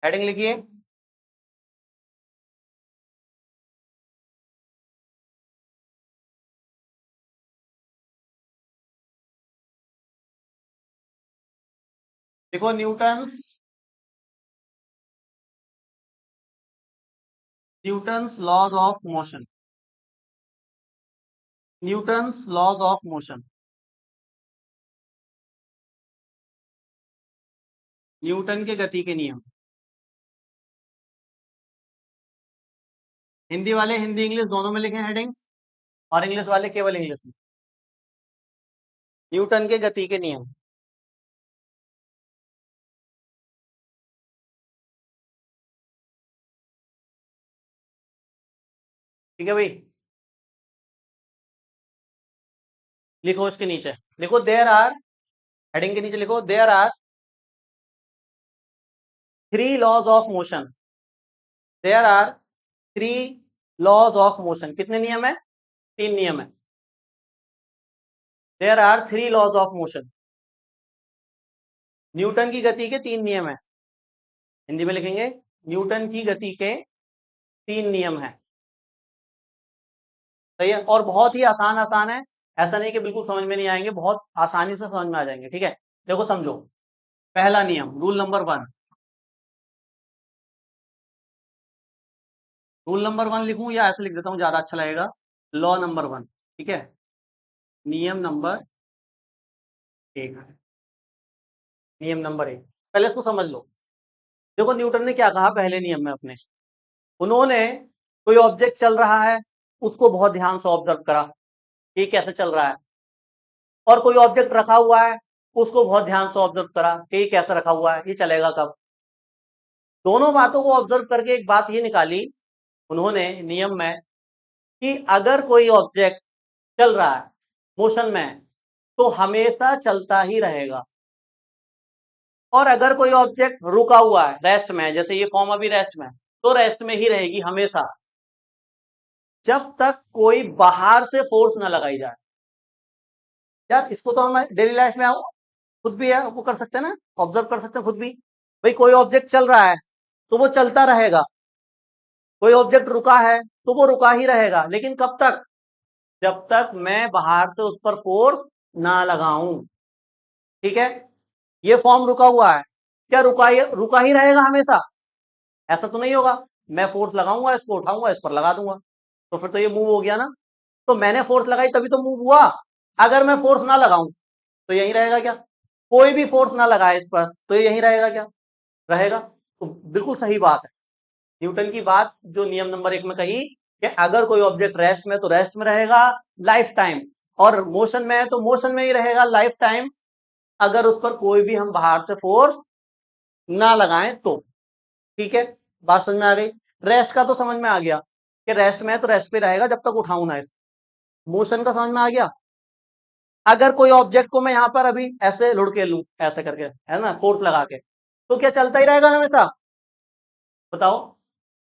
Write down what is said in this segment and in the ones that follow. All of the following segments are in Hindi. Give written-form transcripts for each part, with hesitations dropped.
हेडिंग लिखिए। देखो Newton's laws of motion. Newton's laws of motion. Newton के गति के नियम। हिंदी वाले हिंदी इंग्लिश दोनों में लिखें हेडिंग, और इंग्लिश वाले केवल इंग्लिश में। न्यूटन के गति के नियम। ठीक है भाई, लिखो इसके नीचे, लिखो देयर आर, हेडिंग के नीचे लिखो there are 3 laws of motion. There are 3 laws of motion. कितने नियम है? 3 नियम है। There are 3 laws of motion. Newton की गति के 3 नियम है। हिंदी में लिखेंगे न्यूटन की गति के 3 नियम है। सही है, और बहुत ही आसान आसान है, ऐसा नहीं कि बिल्कुल समझ में नहीं आएंगे, बहुत आसानी से समझ में आ जाएंगे। ठीक है, देखो समझो। पहला नियम, रूल नंबर 1। रूल नंबर 1 लिखूं या ऐसे लिख देता हूं, ज्यादा अच्छा लगेगा। Law number 1। ठीक है, नियम नंबर 1। नियम नंबर 1, पहले इसको समझ लो। देखो न्यूटन ने क्या कहा पहले नियम में अपने। उन्होंने कोई ऑब्जेक्ट चल रहा है, उसको बहुत ध्यान से ऑब्जर्व करा कि ये कैसे चल रहा है। और कोई ऑब्जेक्ट रखा हुआ है, उसको बहुत ध्यान से ऑब्जर्व करा कि ये कैसे रखा हुआ है, ये चलेगा कब। दोनों बातों को ऑब्जर्व करके एक बात ये निकाली उन्होंने नियम में कि अगर कोई ऑब्जेक्ट चल रहा है, मोशन में है, तो हमेशा चलता ही रहेगा। और अगर कोई ऑब्जेक्ट रुका हुआ है, रेस्ट में है, जैसे ये फॉर्म अभी रेस्ट में है, तो रेस्ट में ही रहेगी हमेशा, जब तक कोई बाहर से फोर्स ना लगाई जाए। यार इसको तो हम डेली लाइफ में खुद भी है वो कर सकते हैं ना, ऑब्जर्व कर सकते हैं खुद भी। भाई कोई ऑब्जेक्ट चल रहा है तो वो चलता रहेगा, कोई ऑब्जेक्ट रुका है तो वो रुका ही रहेगा, लेकिन कब तक? जब तक मैं बाहर से उस पर फोर्स ना लगाऊं। ठीक है, ये फॉर्म रुका हुआ है, क्या रुका ही रहेगा हमेशा? ऐसा तो नहीं होगा। मैं फोर्स लगाऊंगा, इसको उठाऊंगा, इस पर लगा दूंगा, तो फिर तो ये मूव हो गया ना। तो मैंने फोर्स लगाई तभी तो मूव हुआ। अगर मैं फोर्स ना लगाऊं तो यहीं रहेगा क्या? कोई भी फोर्स ना लगाए इस पर तो ये यहीं रहेगा क्या? रहेगा। तो बिल्कुल सही बात है न्यूटन की बात जो नियम नंबर 1 में कही कि अगर कोई ऑब्जेक्ट रेस्ट में तो रेस्ट में रहेगा लाइफ टाइम, और मोशन में है तो मोशन में ही रहेगा लाइफ टाइम, अगर उस पर कोई भी हम बाहर से फोर्स ना लगाएं तो। ठीक है, बात समझ में आ गई। रेस्ट का तो समझ में आ गया कि रेस्ट में है तो रेस्ट पे रहेगा जब तक उठाऊं ना इसको। मोशन का समझ में आ गया। अगर कोई ऑब्जेक्ट को मैं यहां पर अभी ऐसे लुढ़के लूं, ऐसे करके, है ना, फोर्स लगा के, तो क्या चलता ही रहेगा हमेशा? बताओ,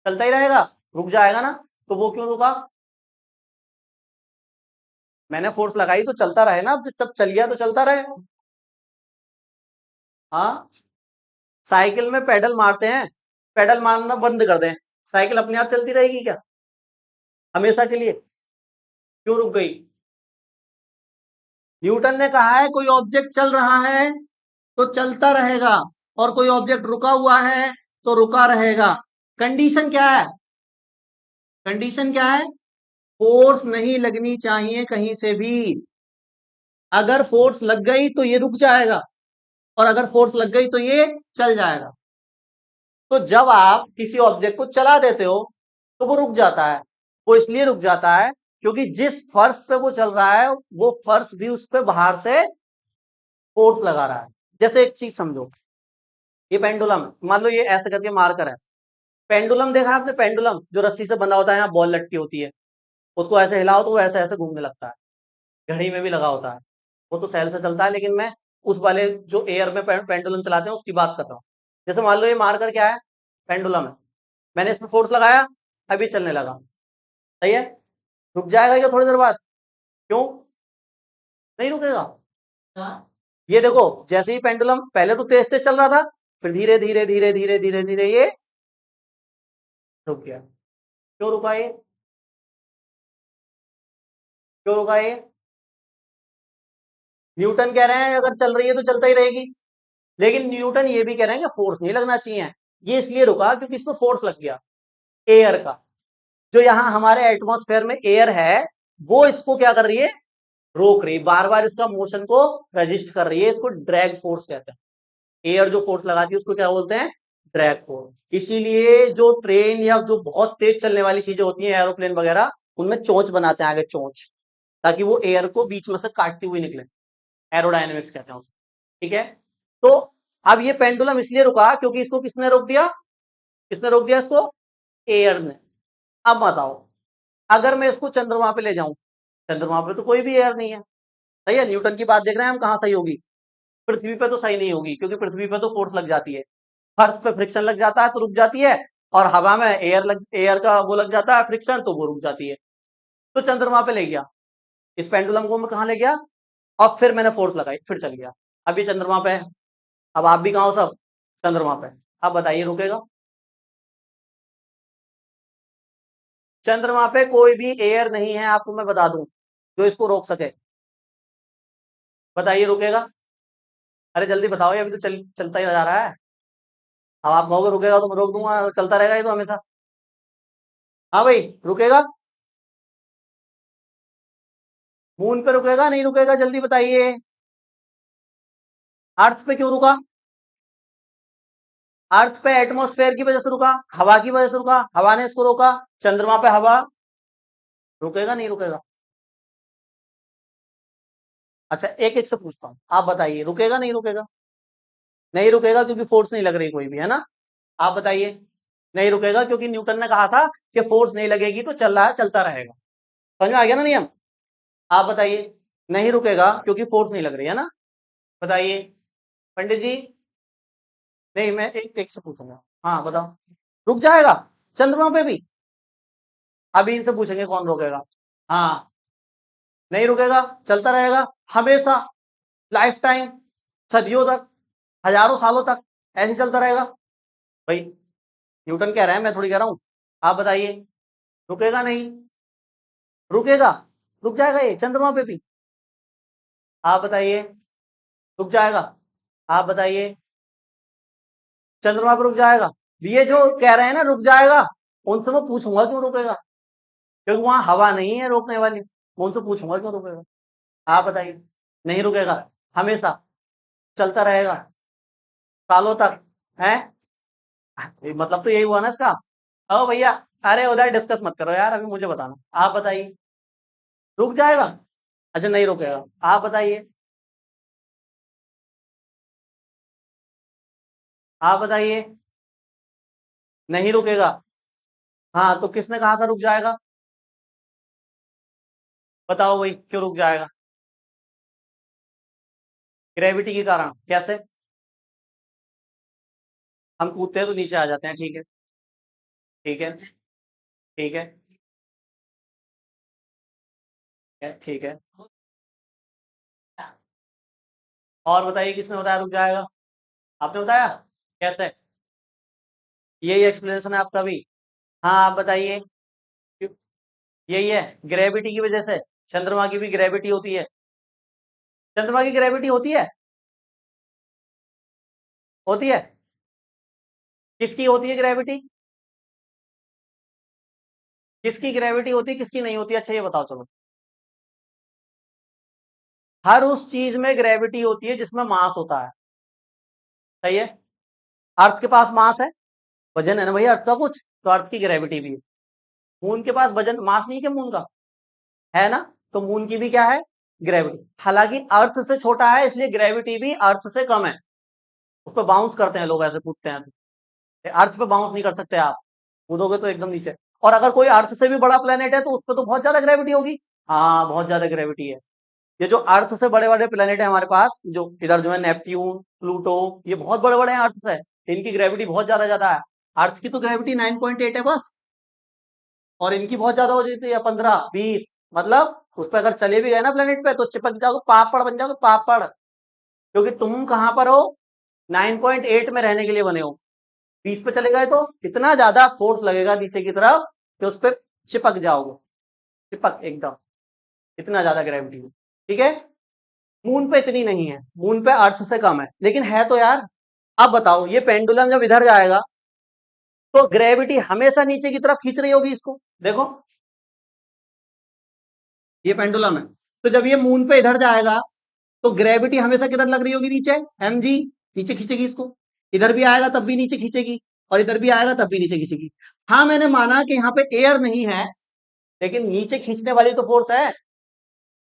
चलता ही रहेगा? रुक जाएगा ना। तो वो क्यों रुका? मैंने फोर्स लगाई तो चलता रहे ना, अब जब चल गया तो चलता रहे। हाँ, साइकिल में पेडल मारते हैं, पेडल मारना बंद कर दें, साइकिल अपने आप चलती रहेगी क्या हमेशा के लिए? क्यों रुक गई? न्यूटन ने कहा है कोई ऑब्जेक्ट चल रहा है तो चलता रहेगा, और कोई ऑब्जेक्ट रुका हुआ है तो रुका रहेगा। कंडीशन क्या है? कंडीशन क्या है? फोर्स नहीं लगनी चाहिए कहीं से भी। अगर फोर्स लग गई तो ये रुक जाएगा, और अगर फोर्स लग गई तो ये चल जाएगा। तो जब आप किसी ऑब्जेक्ट को चला देते हो तो वो रुक जाता है। वो इसलिए रुक जाता है क्योंकि जिस फर्श पे वो चल रहा है वो फर्श भी उस पे बाहर से फोर्स लगा रहा है। जैसे एक चीज समझो, ये पेंडुलम, मान लो ये ऐसे करके मार्कर है। पेंडुलम देखा आपने? पेंडुलम जो रस्सी से बंधा होता है, यहाँ बॉल लटकी होती है, उसको ऐसे हिलाओ तो वो ऐसे ऐसे घूमने लगता है। घड़ी में भी लगा होता है, वो तो सेल से चलता है, लेकिन मैं उस वाले जो एयर में पेंडुलम चलाते हैं उसकी बात कर रहा हूँ। जैसे मान लो ये मार्कर क्या है? पेंडुलम है। मैंने इसमें फोर्स लगाया, अभी चलने लगा। सही है, रुक जाएगा क्या थोड़ी देर बाद? क्यों नहीं रुकेगा? हाँ। ये देखो, जैसे ही पेंडुलम पहले तो तेज तेज चल रहा था, फिर धीरे धीरे धीरे धीरे धीरे धीरे ये रुक गया। क्यों रुका ये? क्यों रुका ये? न्यूटन कह रहे हैं अगर चल रही है तो चलता ही रहेगी, लेकिन न्यूटन ये भी कह रहे हैं कि फोर्स नहीं लगना चाहिए। ये इसलिए रुका क्योंकि इसमें फोर्स लग गया एयर का। जो यहाँ हमारे एटमॉस्फेयर में एयर है वो इसको क्या कर रही है, रोक रही है, बार बार इसका मोशन को रजिस्ट कर रही है। इसको ड्रैग फोर्स कहते हैं। एयर जो फोर्स लगाती है उसको क्या बोलते हैं, ड्रैग फोर्स। इसीलिए जो ट्रेन या जो बहुत तेज चलने वाली चीजें होती हैं एरोप्लेन वगैरह, उनमें चोंच बनाते हैं आगे, चोंच, ताकि वो एयर को बीच में से काटती हुई निकले। एरोडायनेमिक्स कहते हैं उसको। ठीक है, तो अब ये पेंडुलम इसलिए रुका क्योंकि इसको किसने रोक दिया, किसने रोक दिया इसको, एयर ने। अब बताओ अगर मैं इसको चंद्रमा पे ले जाऊं, चंद्रमा पे तो कोई भी एयर नहीं है, सही है, न्यूटन की बात देख रहे हैं हम, कहां सही होगी, पृथ्वी पे तो सही नहीं होगी क्योंकि पृथ्वी पे तो फोर्स लग जाती है, फर्श पे फ्रिक्शन लग जाता है तो रुक जाती है, और हवा में एयर का वो लग जाता है फ्रिक्शन, तो वो रुक जाती है। तो चंद्रमा पे ले गया इस पेंडुलम को, मैं कहा ले गया, और फिर मैंने फोर्स लगाई, फिर चल गया। अब ये चंद्रमा पे है, अब आप भी कहा हो सब चंद्रमा पे, अब बताइए रुकेगा? चंद्रमा पे कोई भी एयर नहीं है, आपको मैं बता दूं, जो इसको रोक सके। बताइए रुकेगा? अरे जल्दी बताओ, ये अभी तो चलता ही जा रहा है। अब आप कहोगे रुकेगा तो मैं रोक दूंगा, चलता रहेगा ये तो हमेशा। हाँ भाई, रुकेगा? मून पे रुकेगा नहीं रुकेगा, जल्दी बताइए। अर्थ पे क्यों रुका? अर्थ पे एटमॉस्फेयर की वजह से रुका, हवा की वजह से रुका, हवा ने इसको रोका। चंद्रमा पे हवा, रुकेगा नहीं रुकेगा? अच्छा एक एक से पूछता हूँ, आप बताइए रुकेगा नहीं रुकेगा? नहीं रुकेगा क्योंकि फोर्स नहीं लग रही कोई भी, है ना? आप बताइए। नहीं रुकेगा क्योंकि न्यूटन ने कहा था कि फोर्स नहीं लगेगी तो चल रहा है, चलता रहेगा। समझ में आ गया ना नियम? आप बताइए। नहीं रुकेगा क्योंकि फोर्स नहीं लग रही है ना? बताइए पंडित जी। नहीं, मैं एक एक से पूछूंगा। हाँ बताओ। रुक जाएगा चंद्रमा पे भी? अभी इनसे पूछेंगे कौन रोकेगा। हाँ, नहीं रुकेगा, चलता रहेगा हमेशा, लाइफ टाइम, सदियों तक, हजारों सालों तक ऐसे ही चलता रहेगा। भाई न्यूटन कह रहे हैं, मैं थोड़ी कह रहा हूं। आप बताइए। रुकेगा नहीं? रुकेगा, रुक जाएगा ये चंद्रमा पे भी। आप बताइए। रुक जाएगा? आप बताइए। चंद्रमा पे रुक जाएगा? ये जो कह रहे हैं ना रुक जाएगा, उनसे मैं पूछूंगा क्यों रुकेगा, क्योंकि वहां हवा नहीं है रोकने वाली। मैं उनसे पूछूंगा क्यों रुकेगा। आप बताइए। नहीं रुकेगा, हमेशा चलता रहेगा, सालों तक है। मतलब तो यही हुआ ना इसका। ओ भैया, अरे उधर डिस्कस मत करो यार, अभी मुझे बताना। आप बताइए। रुक जाएगा? अच्छा नहीं रुकेगा। आप बताइए। आप बताइए। नहीं रुकेगा। हाँ तो किसने कहा था रुक जाएगा? बताओ भाई क्यों रुक जाएगा? ग्रेविटी के कारण। कैसे? हम कूदते हैं तो नीचे आ जाते हैं, ठीक है। ठीक है। ठीक है। ठीक है। और बताइए किसने बताया रुक जाएगा? आपने बताया? कैसे? यही एक्सप्लेनेशन है आपका भी? हाँ आप बताइए। यही है, ग्रेविटी की वजह से। चंद्रमा की भी ग्रेविटी होती है। चंद्रमा की ग्रेविटी होती है? होती है? किसकी होती है ग्रेविटी? किसकी ग्रेविटी होती है, किसकी नहीं होती? अच्छा ये बताओ चलो। हर उस चीज में ग्रेविटी होती है जिसमें मास होता है। सही है। अर्थ के पास मास है, वजन है ना भैया अर्थ का कुछ, तो अर्थ की ग्रेविटी भी है। मून के पास वजन मास नहीं है क्या मून का, है ना? तो मून की भी क्या है, ग्रेविटी। हालांकि अर्थ से छोटा है इसलिए ग्रेविटी भी अर्थ से कम है। उस पर बाउंस करते हैं लोग, ऐसे कूदते हैं। अर्थ पे बाउंस नहीं कर सकते आप, कूदोगे तो एकदम नीचे। और अगर कोई अर्थ से भी बड़ा प्लेनेट है तो उस पर तो बहुत ज्यादा ग्रेविटी होगी। हाँ बहुत ज्यादा ग्रेविटी है। ये जो अर्थ से बड़े बड़े प्लेनेट है हमारे पास, जो इधर जो है नेपट्यून, प्लूटो, ये बहुत बड़े बड़े हैं अर्थ से, इनकी ग्रेविटी बहुत ज्यादा ज्यादा है। अर्थ की तो ग्रेविटी 9.8 है बस, और इनकी बहुत ज्यादा हो जाती है 15-20। मतलब उस पर अगर चले भी गए ना प्लेनेट पे तो चिपक जाओगे, पापड़ बन जाओगे पापड़। क्योंकि तुम कहां पर हो, 9.8 में रहने के लिए बने हो, 20 पे चले गए तो इतना ज्यादा फोर्स लगेगा नीचे की तरफ कि उस पर चिपक जाओगे, चिपक एकदम, इतना ज्यादा ग्रेविटी। ठीक है, मून पे इतनी नहीं है, मून पे अर्थ से कम है, लेकिन है तो यार। अब बताओ, ये पेंडुलम जब इधर जाएगा तो ग्रेविटी हमेशा नीचे की तरफ खींच रही होगी इसको। देखो, ये पेंडुलम है, तो जब ये मून पे इधर जाएगा तो ग्रेविटी हमेशा किधर लग रही होगी, नीचे, mg, नीचे खींचेगी इसको। इधर भी आएगा तब भी नीचे खींचेगी, और इधर भी आएगा तब भी नीचे खींचेगी। हाँ, मैंने माना कि यहाँ पे एयर नहीं है, लेकिन नीचे खींचने वाली तो फोर्स है।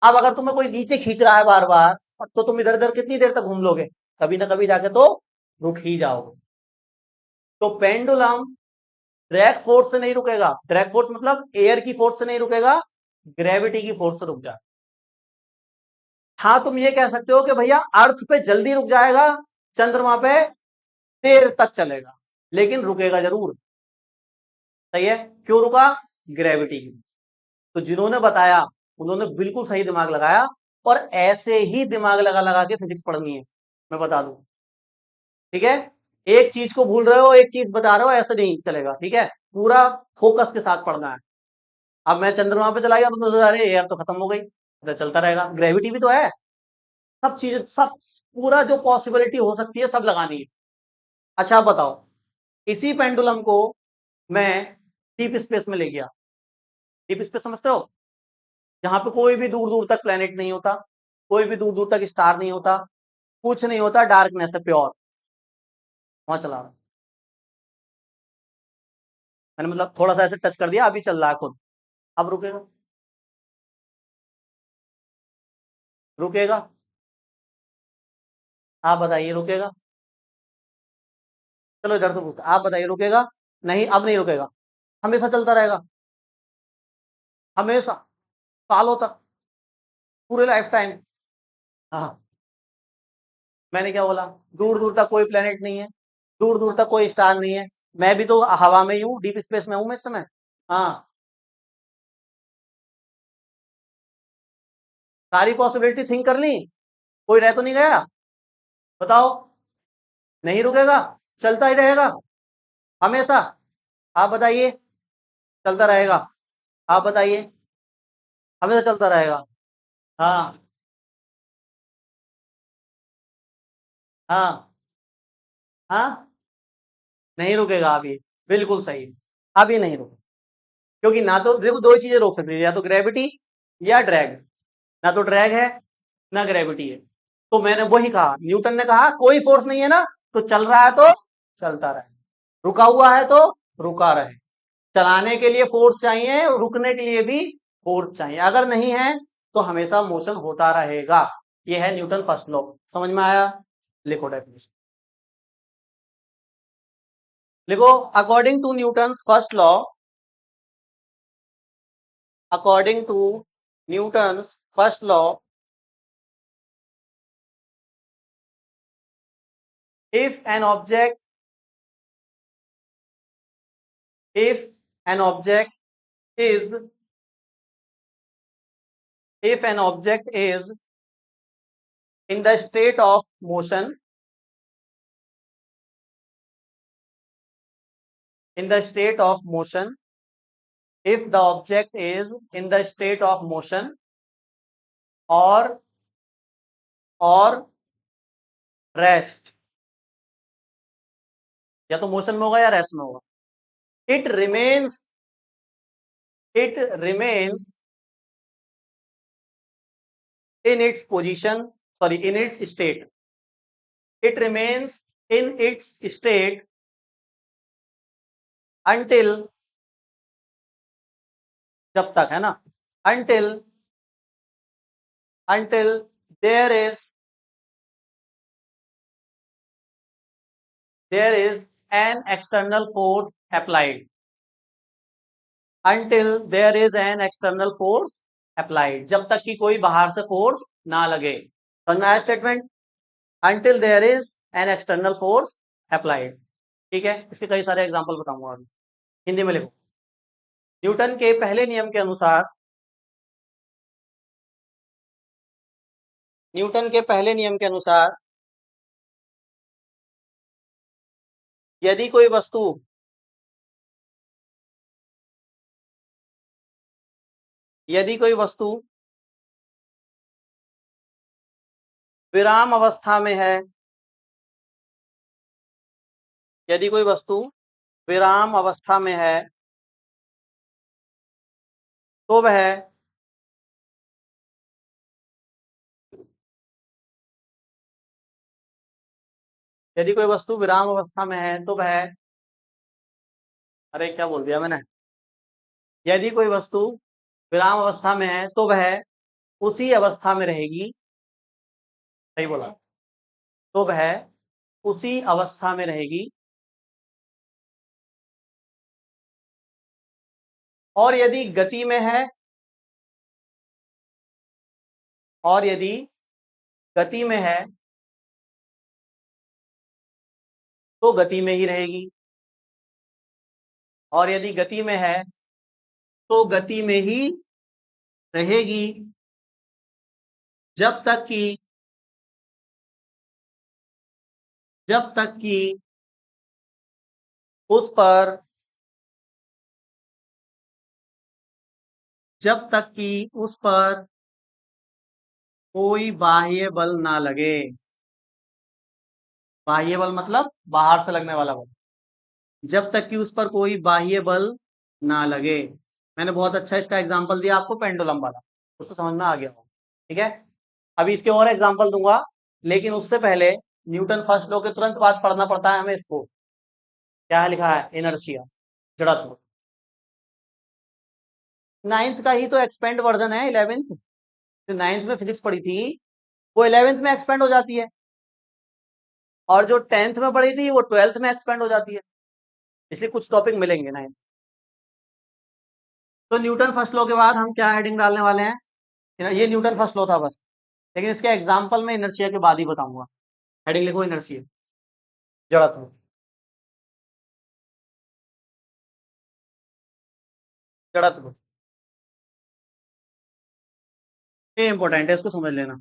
अब अगर तुम्हें कोई नीचे खींच रहा है बार बार, तो तुम इधर उधर कितनी देर तक घूम लोगे, कभी ना कभी जाके तो रुक ही जाओगे। तो पेंडुलम ड्रैग फोर्स से नहीं रुकेगा, ड्रैग फोर्स मतलब एयर की फोर्स से नहीं रुकेगा, ग्रेविटी की फोर्स से रुक जाए। हाँ, तुम ये कह सकते हो कि भैया अर्थ पे जल्दी रुक जाएगा, चंद्रमा पे देर तक चलेगा, लेकिन रुकेगा जरूर। सही है, क्यों रुका, ग्रेविटी की। तो जिन्होंने बताया उन्होंने बिल्कुल सही दिमाग लगाया, और ऐसे ही दिमाग लगा लगा के फिजिक्स पढ़नी है, मैं बता दूं। ठीक है, एक चीज को भूल रहे हो, एक चीज बता रहे हो, ऐसे नहीं चलेगा। ठीक है, पूरा फोकस के साथ पढ़ना है। अब मैं चंद्रमा पे चला गया तो अरे यार तो खत्म हो गई, तो चलता रहेगा, ग्रेविटी भी तो है। सब चीजें, सब पूरा जो पॉसिबिलिटी हो सकती है सब लगानी है। अच्छा, आप बताओ, इसी पेंडुलम को मैं डीप स्पेस में ले गया। डीप स्पेस समझते हो, जहां पे कोई भी दूर दूर तक प्लेनेट नहीं होता, कोई भी दूर दूर तक स्टार नहीं होता, कुछ नहीं होता, डार्कनेस है प्योर। वहां चला रहा, मैंने मतलब थोड़ा सा ऐसे टच कर दिया, अभी चल रहा है खुद। अब रुकेगा, रुकेगा, आप बताइए रुकेगा। चलो इधर से पूछते, आप बताइए रुकेगा। नहीं, अब नहीं रुकेगा, हमेशा चलता रहेगा, हमेशा, सालों तक, पूरे लाइफ टाइम। हाँ, मैंने क्या बोला, दूर दूर तक कोई प्लेनेट नहीं है, दूर दूर तक कोई स्टार नहीं है, मैं भी तो हवा में ही हूँ, डीप स्पेस में हूँ मैं इस समय। हाँ, सारी पॉसिबिलिटी थिंक कर ली, कोई रह तो नहीं गया। बताओ, नहीं रुकेगा, चलता ही रहेगा हमेशा। आप बताइए, चलता रहेगा, आप बताइए, हमेशा चलता रहेगा। हाँ, हाँ, हाँ, नहीं रुकेगा अभी, बिल्कुल सही, अभी नहीं रुकेगा। क्योंकि ना तो देखो, दो ही चीजें रोक सकती है, या तो ग्रेविटी या ड्रैग, ना तो ड्रैग है ना ग्रेविटी है। तो मैंने वही कहा, न्यूटन ने कहा कोई फोर्स नहीं है ना, तो चल रहा है तो चलता रहे, रुका हुआ है तो रुका रहे। चलाने के लिए फोर्स चाहिए, रुकने के लिए भी फोर्स चाहिए, अगर नहीं है तो हमेशा मोशन होता रहेगा। ये है न्यूटन फर्स्ट लॉ, समझ में आया। लिखो डेफिनेशन, लिखो, according to Newton first law, according to Newton first law, if an object, if an object is, if an object is in the state of motion, in the state of motion, if the object is in the state of motion, or rest, या तो मोशन में होगा या रेस्ट में होगा, it remains, it remains in its position, sorry, in its state, it remains in its state until, जब तक, है ना, until, until there is, there is an external force applied, until there is an external force applied, जब तक कि कोई बाहर से फोर्स ना लगे। समझ में आया statement, until there is an external force applied। ठीक है, इसके कई सारे एग्जांपल बताऊंगा अभी, हिंदी में लिखो। न्यूटन के पहले नियम के अनुसार, न्यूटन के पहले नियम के अनुसार यदि कोई वस्तु विराम अवस्था में है, यदि कोई वस्तु विराम अवस्था में है तो वह यदि कोई वस्तु विराम अवस्था में है तो वह अरे क्या बोल दिया मैंने, यदि कोई वस्तु विराम अवस्था में है तो वह उसी अवस्था में रहेगी, सही बोला, तो वह उसी अवस्था में रहेगी और यदि गति में है, और यदि गति में है तो गति में ही रहेगी, और यदि गति में है तो गति में ही रहेगी जब तक कि उस पर जब तक कि उस पर कोई बाह्य बल ना लगे। बाह्य बल मतलब बाहर से लगने वाला बल। जब तक कि उस पर कोई बाह्य बल ना लगे। मैंने बहुत अच्छा इसका एग्जांपल दिया आपको, पेंडुलम वाला, उससे समझ में आ गया हो, ठीक है। अभी इसके और एग्जांपल दूंगा, लेकिन उससे पहले न्यूटन फर्स्ट लॉ के तुरंत बाद पढ़ना पड़ता है हमें इसको। क्या लिखा है? इनर्शिया, जड़त्व। नाइन्थ का ही तो एक्सपेंड वर्जन है, 11th। जो नाइन्थ में फिजिक्स पढ़ी थी वो 11th में एक्सपेंड हो जाती है, और जो 10th में पढ़ी थी वो 12th में एक्सपेंड हो जाती है, इसलिए कुछ टॉपिक मिलेंगे 9th। तो न्यूटन फर्स्ट लॉ के बाद हम क्या हेडिंग डालने वाले हैं? ये न्यूटन फर्स्ट लॉ था बस, लेकिन इसके एग्जाम्पल में इनर्शिया के बाद ही बताऊंगा। हेडिंग लिखो इनर्शिया, जड़त्व। जड़त्व ये इंपॉर्टेंट है, इसको समझ लेना।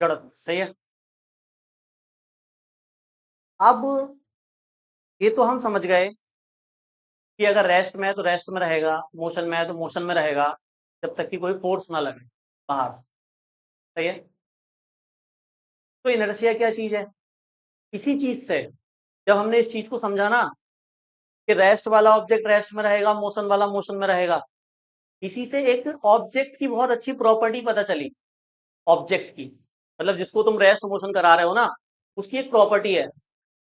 जड़त्व सही है। अब ये तो हम समझ गए कि अगर रेस्ट में है तो रेस्ट में रहेगा, मोशन में है तो मोशन में रहेगा, जब तक कि कोई फोर्स ना लगे बाहर से, सही है। तो इनर्शिया क्या चीज है? इसी चीज से, जब हमने इस चीज को समझा ना कि रेस्ट वाला ऑब्जेक्ट रेस्ट में रहेगा, मोशन वाला मोशन में रहेगा, इसी से एक ऑब्जेक्ट की बहुत अच्छी प्रॉपर्टी पता चली। ऑब्जेक्ट की मतलब जिसको तुम रेस्ट मोशन करा रहे हो ना, उसकी एक प्रॉपर्टी है।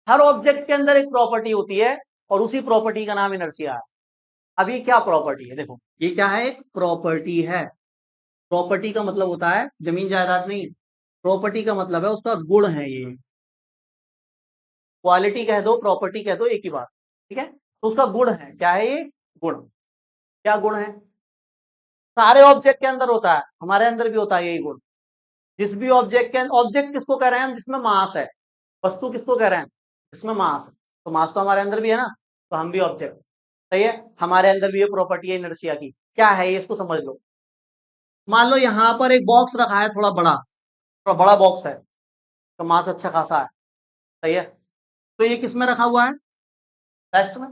हर ऑब्जेक्ट के अंदर एक प्रॉपर्टी होती है, और उसी प्रॉपर्टी का नाम इनर्शिया है। अब ये क्या प्रॉपर्टी है? देखो ये क्या है, एक प्रॉपर्टी है। प्रॉपर्टी का मतलब होता है जमीन जायदाद नहीं, प्रॉपर्टी का मतलब है उसका गुण है ये। क्वालिटी कह दो, प्रॉपर्टी कह दो, एक ही बात, ठीक है। तो उसका गुण है, क्या है ये? गुण। क्या गुण है? सारे ऑब्जेक्ट के अंदर होता है, हमारे अंदर भी होता है यही गुण। जिस भी ऑब्जेक्ट के, ऑब्जेक्ट किसको कह रहे हैं हम? जिसमें मास है। वस्तु किसको कह रहे हैं? जिसमें मास है। तो मास तो हमारे अंदर भी है ना, तो हम भी ऑब्जेक्ट, सही है। हमारे अंदर भी ये प्रॉपर्टी है इनर्शिया की। क्या है ये? इसको समझ लो। मान लो यहाँ पर एक बॉक्स रखा है, थोड़ा बड़ा बॉक्स है, तो मास अच्छा खासा है, सही है। तो ये किस में रखा हुआ है? रेस्ट में,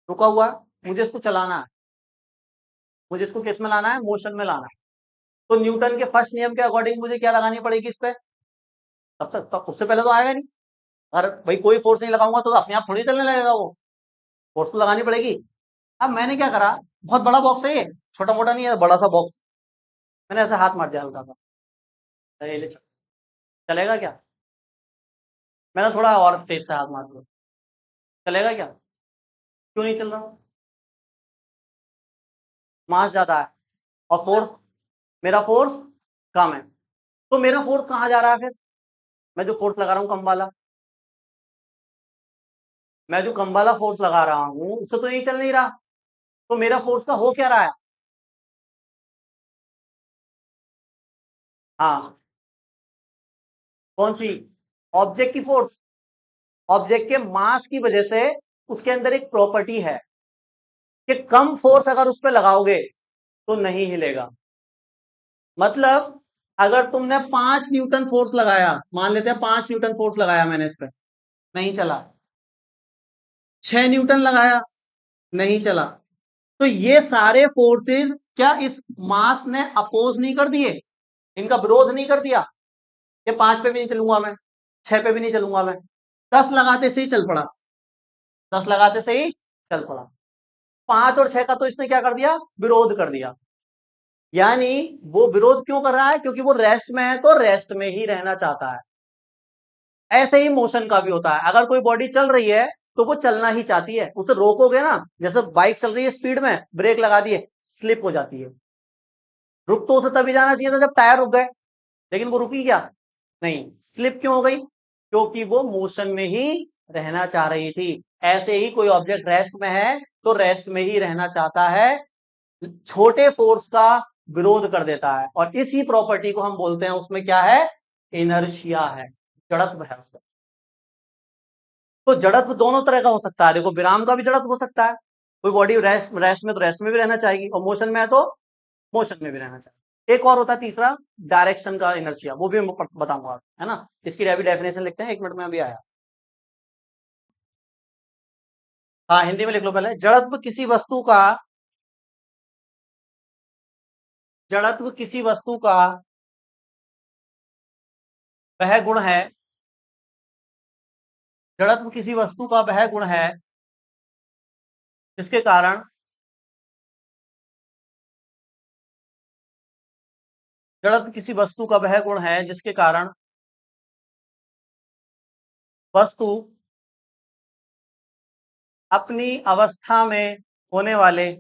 रुका हुआ है। मुझे इसको चलाना है, मुझे इसको किस में लाना है? मोशन में लाना है। तो न्यूटन के फर्स्ट नियम के अकॉर्डिंग मुझे क्या लगानी पड़ेगी इस पे? तब तक तो उससे पहले तो आएगा नहीं। अगर भाई कोई फोर्स नहीं लगाऊंगा तो अपने आप थोड़ी चलने लगेगा वो, फोर्स तो लगानी पड़ेगी। अब मैंने क्या करा, बहुत बड़ा बॉक्स है ये, छोटा मोटा नहीं है, बड़ा सा बॉक्स। मैंने ऐसे हाथ मार दिया हल्का सा, अरे ले चलेगा क्या? मैंने थोड़ा और तेज से हाथ मार दिया, चलेगा क्या? क्यों नहीं चल रहा? मास ज्यादा है और फोर्स, मेरा फोर्स कम है। तो मेरा फोर्स कहाँ जा रहा है फिर? मैं जो फोर्स लगा रहा हूँ कम वाला, मैं जो कम वाला फोर्स लगा रहा हूँ उससे तो नहीं चल नहीं रहा। तो मेरा फोर्स का हो क्या रहा है? हाँ, कौन सी? ऑब्जेक्ट की फोर्स। ऑब्जेक्ट के मास की वजह से उसके अंदर एक प्रॉपर्टी है कि कम फोर्स अगर उस पर लगाओगे तो नहीं हिलेगा। मतलब अगर तुमने 5 न्यूटन फोर्स लगाया, मान लेते हैं 5 न्यूटन फोर्स लगाया मैंने इस पे, नहीं चला। 6 न्यूटन लगाया, नहीं चला। तो ये सारे फोर्सेस क्या इस मास ने अपोज नहीं कर दिए, इनका विरोध नहीं कर दिया? ये 5 पे भी नहीं चलूंगा मैं, 6 पे भी नहीं चलूंगा मैं, 10 लगाते से ही चल पड़ा, 10 लगाते से ही चल पड़ा। 5 और 6 का तो इसने क्या कर दिया, विरोध कर दिया। यानी वो विरोध क्यों कर रहा है, क्योंकि वो रेस्ट में है तो रेस्ट में ही रहना चाहता है। ऐसे ही मोशन का भी होता है, अगर कोई बॉडी चल रही है तो वो चलना ही चाहती है, उसे रोकोगे ना, जैसे बाइक चल रही है स्पीड में, ब्रेक लगा दिए, स्लिप हो जाती है। रुक तो उसे तभी जाना चाहिए था जब टायर रुक गए, लेकिन वो रुकी क्या, नहीं, स्लिप क्यों हो गई, क्योंकि वो मोशन में ही रहना चाह रही थी। ऐसे ही कोई ऑब्जेक्ट रेस्ट में है तो रेस्ट में ही रहना चाहता है, छोटे फोर्स का विरोध कर देता है, और इसी प्रॉपर्टी को हम बोलते हैं, उसमें क्या है, इनर्शिया है, जड़त्व है उसका। तो जड़त्व दोनों तरह का हो सकता है, देखो विराम का भी जड़त्व हो सकता है, कोई बॉडी रेस्ट रेस्ट में तो रेस्ट में भी रहना चाहेगी, और मोशन में है तो मोशन में भी रहना चाहिए। एक और होता है तीसरा, डायरेक्शन का इनर्शिया, वो भी मैं बताऊंगा, है ना। इसकी अभी डेफिनेशन लिखते हैं, 1 मिनट में अभी आया। हाँ हिंदी में लिख लो पहले। जड़त्व किसी वस्तु का वह गुण है, जड़त्व किसी वस्तु का वह गुण है जिसके कारण जड़त्व किसी वस्तु का वह गुण है जिसके कारण वस्तु अपनी अवस्था में होने वाले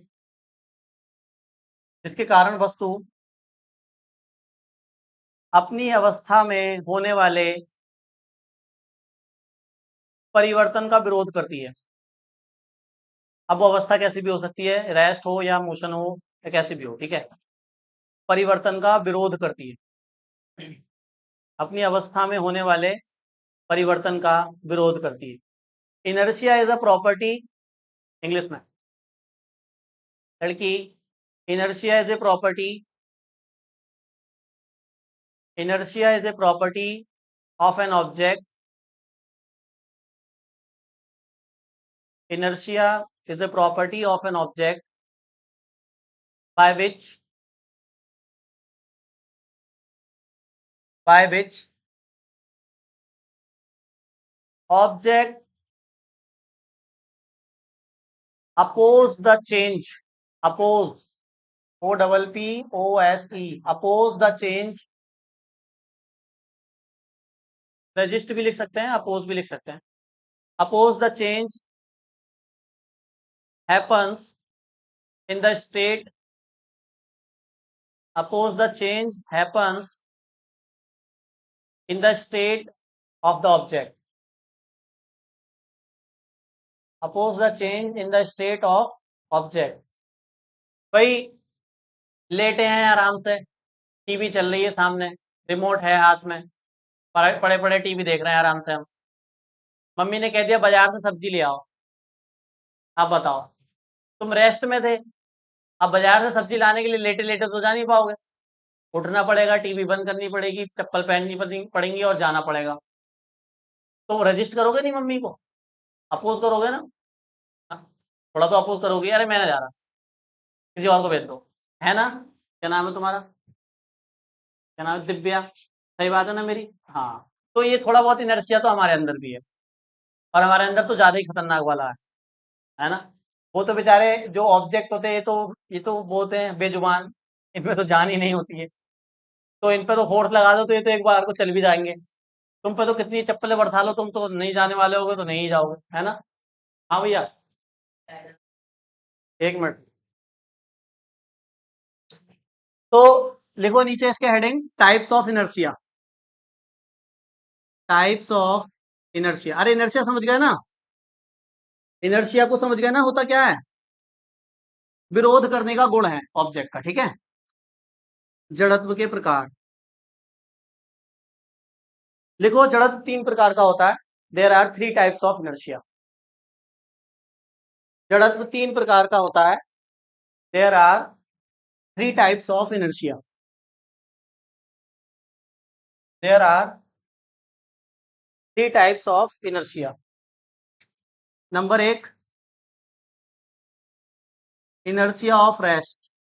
जिसके कारण वस्तु अपनी अवस्था में होने वाले परिवर्तन का विरोध करती है। अब वो अवस्था कैसी भी हो सकती है, रेस्ट हो या मोशन हो या कैसी भी हो, ठीक है, परिवर्तन का विरोध करती है, अपनी अवस्था में होने वाले परिवर्तन का विरोध करती है। Inertia is a property, English में लड़की, inertia is a property, inertia is a property of an object, inertia is a property of an object by which object oppose the change, oppose, OPPOSE, oppose the change, resist भी लिख सकते हैं, oppose भी लिख सकते हैं, oppose the change happens in the state, oppose the change happens in the state of the object, oppose the change in the state of object। भाई लेटे हैं आराम से, टीवी चल रही है सामने, रिमोट है हाथ में, पड़े पड़े टीवी देख रहे हैं आराम से हम, मम्मी ने कह दिया बाजार से सब्जी ले आओ, आप बताओ, तुम रेस्ट में थे, अब बाजार से सब्जी लाने के लिए लेटे लेटे तो जा नहीं पाओगे, उठना पड़ेगा, टीवी बंद करनी पड़ेगी, चप्पल पहननी पड़ेंगी और जाना पड़ेगा। तो रजिस्ट करोगे नहीं मम्मी को, अपोज करोगे ना, हाँ, थोड़ा तो अपोज करोगे, अरे मैं ना जा रहा, किसी और को भेज दो, है ना। क्या नाम है तुम्हारा, क्या नाम है, दिव्या, सही बात है ना मेरी, हाँ। तो ये थोड़ा बहुत इनर्शिया तो हमारे अंदर भी है, और हमारे अंदर तो ज्यादा ही खतरनाक वाला है ना। वो तो बेचारे जो ऑब्जेक्ट होते हैं, ये तो बोलते हैं बेजुबान, इनमें तो जान ही नहीं होती है, तो इन पे तो फोर्स लगा दो तो ये तो एक बार को चल भी जाएंगे। तुम पे तो कितनी चप्पलें बरसा लो, तुम तो नहीं जाने वाले होगे तो नहीं जाओगे, है ना। हाँ भैया, 1 मिनट। तो लिखो नीचे इसके heading, types of inertia, types of inertia. अरे इनर्शिया समझ गए ना, इनर्शिया को समझ गए ना, होता क्या है, विरोध करने का गुण है ऑब्जेक्ट का, ठीक है। जड़त्व के प्रकार, लिखो जड़त्व 3 प्रकार का होता है, there are 3 types of inertia. जड़त्व 3 प्रकार का होता है, there are three types of inertia, there are three types of inertia. Number एक, इनर्शिया ऑफ रेस्ट,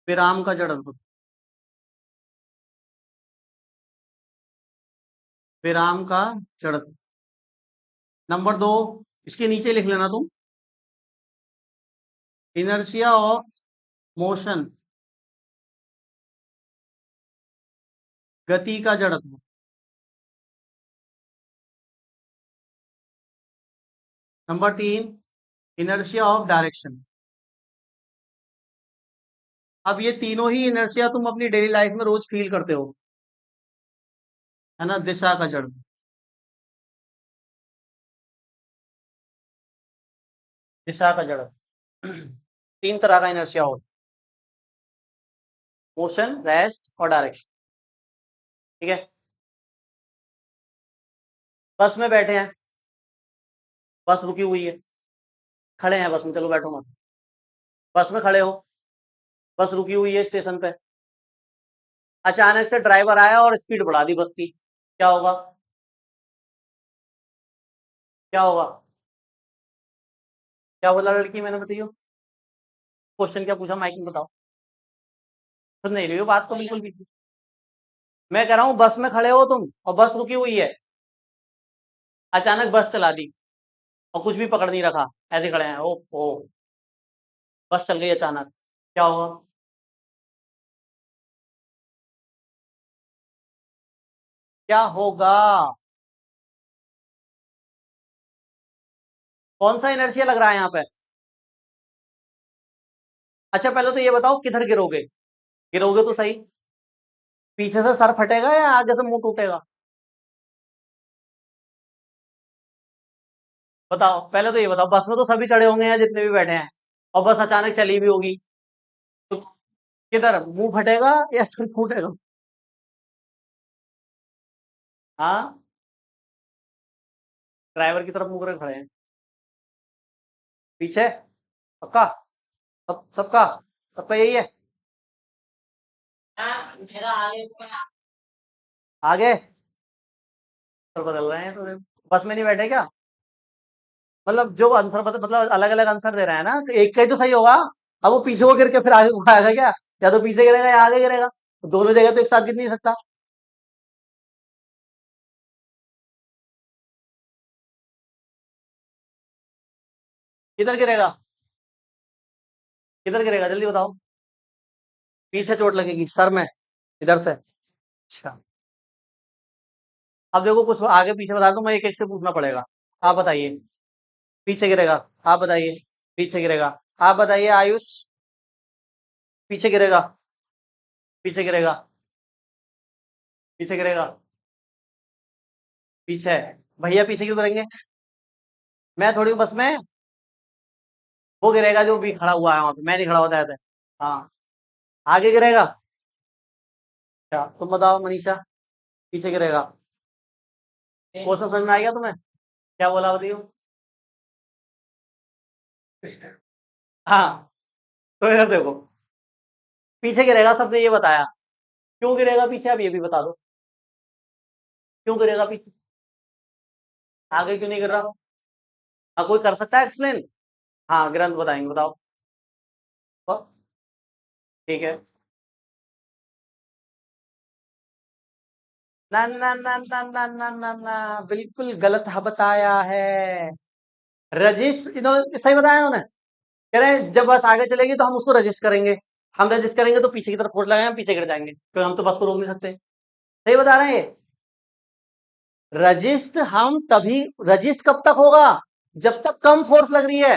विराम का जड़त्व, विराम का जड़त्व। नंबर दो, इसके नीचे लिख लेना तुम, इनर्शिया ऑफ मोशन, गति का जड़त्व। नंबर तीन, इनर्शिया ऑफ डायरेक्शन। अब ये तीनों ही इनर्शिया तुम अपनी डेली लाइफ में रोज फील करते हो, है ना, दिशा का जड़त्व, दिशा का जड़त्व। तीन तरह का इनर्शिया होता है, मोशन, रेस्ट और डायरेक्शन। ठीक है, बस में बैठे हैं, बस रुकी हुई है, खड़े हैं बस में, चलो बैठो मत, बस में खड़े हो, बस रुकी हुई है स्टेशन पे, अचानक से ड्राइवर आया और स्पीड बढ़ा दी बस की, क्या होगा? क्या होगा? क्या बोला लड़की, मैंने बताइयो, क्वेश्चन क्या पूछा माइक में बताओ, सुन नहीं रही हो बात को बिल्कुल भी। मैं कह रहा हूँ बस में खड़े हो तुम और बस रुकी हुई है, अचानक बस चला दी और कुछ भी पकड़ नहीं रखा, ऐसे खड़े हैं, ओ बस चल गई अचानक, क्या होगा? क्या होगा? कौन सा इनर्शिया लग रहा है यहाँ पे? अच्छा पहले तो ये बताओ किधर गिरोगे, गिरोगे तो सही, पीछे से सर फटेगा या आगे से मुंह टूटेगा? बताओ पहले तो ये बताओ, बस में तो सभी चढ़े होंगे हैं जितने भी बैठे हैं, और बस अचानक चली भी होगी, तो किधर मुंह फटेगा या सर फूटेगा? हाँ, ड्राइवर की तरफ मुंह करके खड़े हैं, पीछे पक्का, सबका सबका यही है। मेरा आगे तो बदल रहे हैं तो, बस में नहीं बैठे क्या? मतलब जो आंसर मतलब अलग अलग आंसर दे रहे हैं ना, तो एक का ही तो सही होगा। अब वो पीछे को गिर के फिर आगे को आएगा क्या? या तो पीछे गिरेगा या आगे गिरेगा, दोनों जगह तो एक साथ गिर नहीं सकता। किधर गिरेगा? किधर गिरेगा जल्दी बताओ, पीछे चोट लगेगी सर में, इधर से। अच्छा, अब देखो कुछ आगे पीछे बता दो, मैं एक एक से पूछना पड़ेगा। आप बताइए, पीछे गिरेगा, आप बताइए, पीछे गिरेगा, आप बताइए आयुष, पीछे गिरेगा, पीछे गिरेगा, पीछे गिरेगा, पीछे, भैया पीछे क्यों करेंगे? मैं थोड़ी हूँ बस में, वो गिरेगा जो भी खड़ा हुआ है वहां पे, मैं नहीं खड़ा होता है। हाँ, आगे गिरेगा। क्या तुम बताओ मनीषा, पीछे गिरेगा, क्वेश्चन समझ में आ गया तुम्हें? क्या बोला बताइयो? हाँ, तो इधर देखो, पीछे गिरेगा सबने ये बताया, क्यों गिरेगा पीछे आप ये भी बता दो, क्यों गिरेगा पीछे, आगे क्यों नहीं गिर रहा? हाँ कोई कर सकता है एक्सप्लेन? हाँ ग्रंथ बताएंगे, बताओ। हाँ, ठीक है। ना ना ना ना ना ना ना ना, बिल्कुल गलत बताया है, रजिस्ट, इन्होंने सही बताया उन्होंने, कह रहे हैं जब बस आगे चलेगी तो हम उसको रजिस्ट करेंगे, हम रजिस्ट करेंगे तो पीछे की तरफ फोट लगाए हम पीछे गिर जाएंगे, क्योंकि हम तो बस को रोक नहीं सकते। सही बता रहे हैं ये, रजिस्ट हम तभी, रजिस्ट कब तक होगा, जब तक कम फोर्स लग रही है।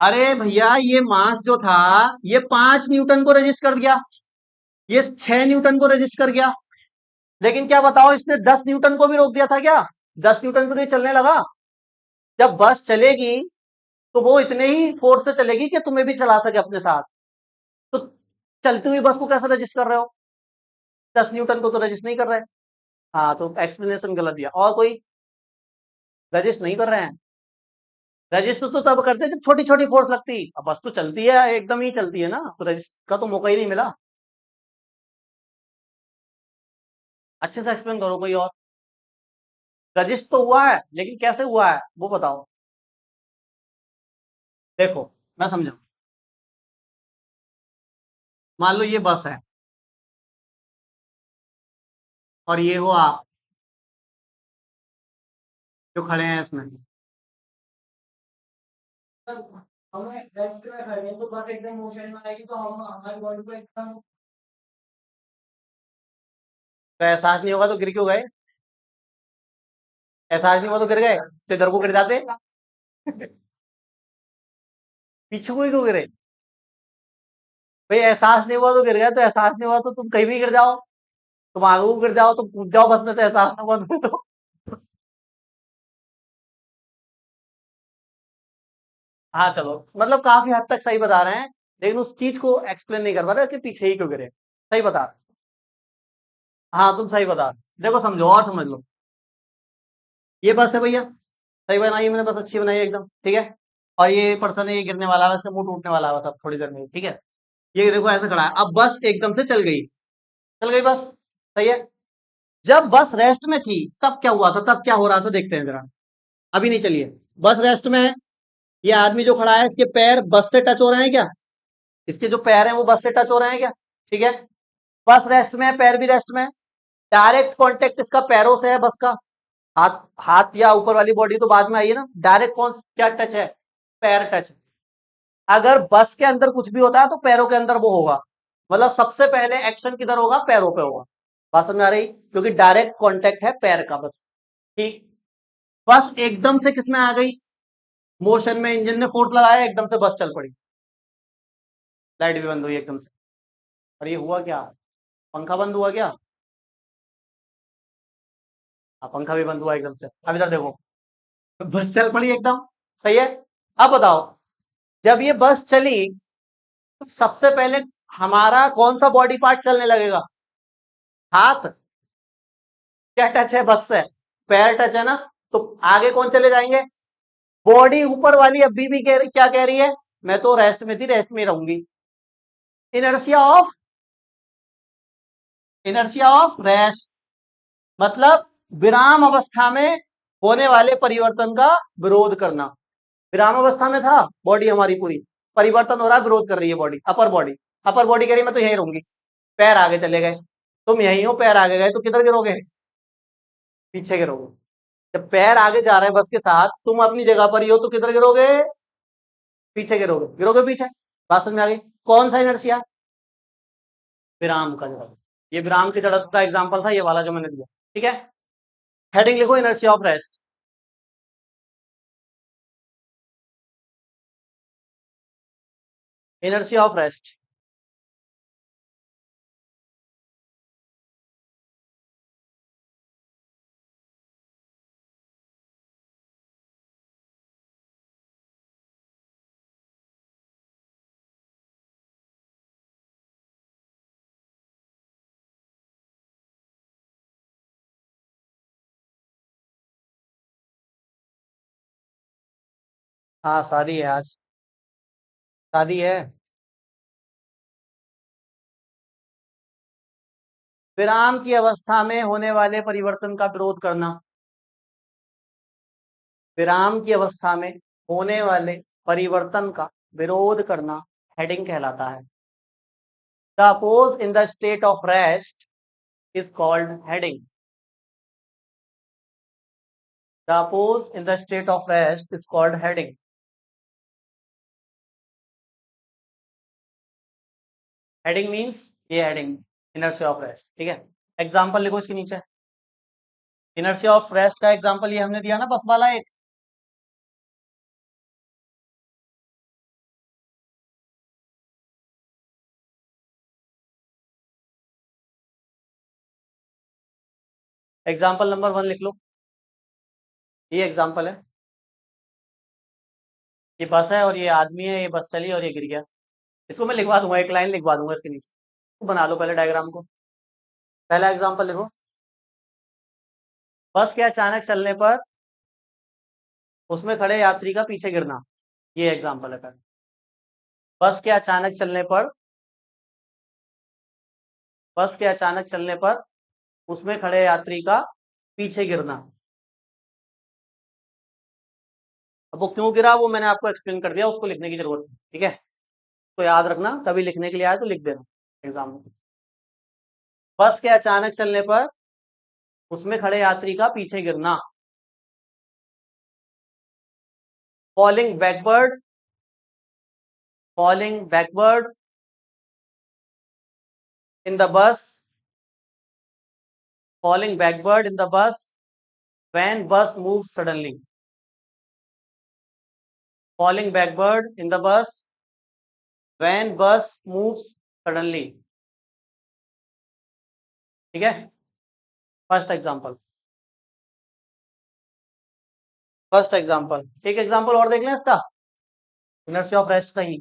अरे भैया ये मास जो था, ये 5 न्यूटन को रजिस्ट कर दिया, ये 6 न्यूटन को रजिस्ट कर गया, लेकिन क्या बताओ इसने 10 न्यूटन को भी रोक दिया था क्या? 10 न्यूटन पे तो ये चलने लगा, जब बस चलेगी तो वो इतने ही फोर्स से चलेगी कि तुम्हें भी चला सके अपने साथ, तो चलती हुई बस को कैसे रजिस्ट कर रहे हो? 10 न्यूटन को तो रजिस्ट नहीं कर रहे। हाँ तो एक्सप्लेनेशन गलत दिया, और कोई रजिस्ट नहीं कर रहे हैं, रजिस्टर तो तब करते जब छोटी छोटी फोर्स लगती, अब बस तो चलती है, एकदम ही चलती है ना, तो रजिस्टर का तो मौका ही नहीं मिला। अच्छे से एक्सप्लेन करो कोई और। रजिस्टर तो हुआ है, लेकिन कैसे हुआ है वो बताओ। देखो मैं समझाऊं। मान लो ये बस है और ये हो आप जो खड़े हैं इसमें। हमें रेस्ट में खड़े हैं तो बस एकदम मोशन में आएगी तो हम हमारी बॉडी को एकदम तो एहसास नहीं होगा तो गिर क्यों गए? एहसास नहीं हुआ तो गिर गए, तो इधर को गिर जाते। पीछे को ही क्यों गिरे? भाई एहसास नहीं हुआ तो गिर गए, तो एहसास नहीं हुआ तो तुम कहीं भी गिर जाओ, तुम आगे को गिर जाओ, तुम कूद जाओ बस में, तो एहसास ना हुआ तुम्हें तो। हाँ चलो, मतलब काफी हद तक सही बता रहे हैं, लेकिन उस चीज को एक्सप्लेन नहीं कर पा रहे कि पीछे ही क्यों गिरे। सही बता रहे। हाँ तुम सही बता रहे। देखो समझो और समझ लो। ये बस है भैया, सही बनाई है मैंने, बस अच्छी बनाई है एकदम, ठीक है। और ये पर्सन है, ये गिरने वाला है, इसका मुंह टूटने वाला है बस अब थोड़ी देर में, ठीक है। ये देखो ऐसे खड़ा है, अब बस एकदम से चल गई, चल गई बस। सही है। जब बस रेस्ट में थी तब क्या हुआ था, तब क्या हो रहा था देखते हैं जरा। अभी नहीं चलिए। बस रेस्ट में है, ये आदमी जो खड़ा है इसके पैर बस से टच हो रहे हैं क्या? इसके जो पैर हैं वो बस से टच हो रहे हैं क्या? ठीक है। बस रेस्ट में है, पैर भी रेस्ट में है। डायरेक्ट कांटेक्ट इसका पैरों से है बस का। हाथ, हाथ या ऊपर वाली बॉडी तो बाद में आई है ना, डायरेक्ट कौन क्या टच है? पैर टच है। अगर बस के अंदर कुछ भी होता है तो पैरों के अंदर वो होगा, मतलब सबसे पहले एक्शन किधर होगा? पैरों पे होगा। बात समझ आ रही? क्योंकि डायरेक्ट कांटेक्ट है पैर का बस। ठीक। बस एकदम से किसमें आ गई? मोशन में, इंजन ने फोर्स लगाया, एकदम से बस चल पड़ी। लाइट भी बंद हुई एकदम से। और ये हुआ क्या? पंखा बंद हुआ क्या? हाँ पंखा भी बंद हुआ एकदम से। अब इधर देखो, बस चल पड़ी एकदम। सही है। अब बताओ, जब ये बस चली तो सबसे पहले हमारा कौन सा बॉडी पार्ट चलने लगेगा? हाथ। क्या टच है बस से? पैर टच है ना। तो आगे कौन चले जाएंगे? बॉडी ऊपर वाली अभी भी क्या कह रही है? मैं तो रेस्ट में थी, रेस्ट में रहूंगी। Inertia of, inertia of rest, मतलब विराम अवस्था में होने वाले परिवर्तन का विरोध करना। विराम अवस्था में था बॉडी हमारी पूरी, परिवर्तन हो रहा है, विरोध कर रही है body, upper body. Upper body कह रही मैं तो यहीं रहूंगी। पैर आगे चले गए, तुम यहीं हो, पैर आगे गए तो किधर गिरोगे? पीछे गिरोगे। जब पैर आगे जा रहे हैं बस के साथ, तुम अपनी जगह पर ही हो तो किधर गिरोगे? पीछे गिरोगे, गिरोगे पीछे। बात समझ में आ गई? कौन सा इनर्शिया? विराम का जड़त्व। ये विराम की जड़त्व का एग्जाम्पल था ये वाला जो मैंने दिया। ठीक है। हेडिंग लिखो, inertia of rest. Inertia of rest. हाँ शादी है आज। शादी है। विराम की अवस्था में होने वाले परिवर्तन का विरोध करना। विराम की अवस्था में होने वाले परिवर्तन का विरोध करना हेडिंग कहलाता है। The pose in the state of rest is called heading. The pose in the state of rest is called heading. Heading means ये हेडिंग, इनर्शिया ऑफ रेस्ट। ठीक है। एग्जाम्पल लिखो इसके नीचे। इनर्शिया ऑफ रेस्ट का एग्जाम्पल ये हमने दिया ना बस वाला एक। एग्जाम्पल नंबर 1 लिख लो। ये एग्जाम्पल है। ये बस है और ये आदमी है, ये बस चली और ये गिर गया। इसको मैं लिखवा दूंगा, एक लाइन लिखवा दूंगा इसके नीचे। तो बना लो पहले डायग्राम को। पहला एग्जाम्पल लिखो। बस के अचानक चलने पर उसमें खड़े यात्री का पीछे गिरना, ये एग्जाम्पल है। बस के अचानक चलने पर, बस के अचानक चलने पर उसमें खड़े यात्री का पीछे गिरना। अब वो क्यों गिरा वो मैंने आपको एक्सप्लेन कर दिया, उसको लिखने की जरूरत नहीं, ठीक है। तो याद रखना, कभी लिखने के लिए आए तो लिख देना एग्जाम में। बस के अचानक चलने पर उसमें खड़े यात्री का पीछे गिरना। Falling backward, falling backward in the bus, falling backward in the bus when bus move suddenly. Falling backward in the bus when bus moves suddenly, ठीक है। फर्स्ट एग्जांपल, फर्स्ट एग्जांपल, एक एग्जांपल और देख लें इसका, इनर्शिया ऑफ रेस्ट का ही।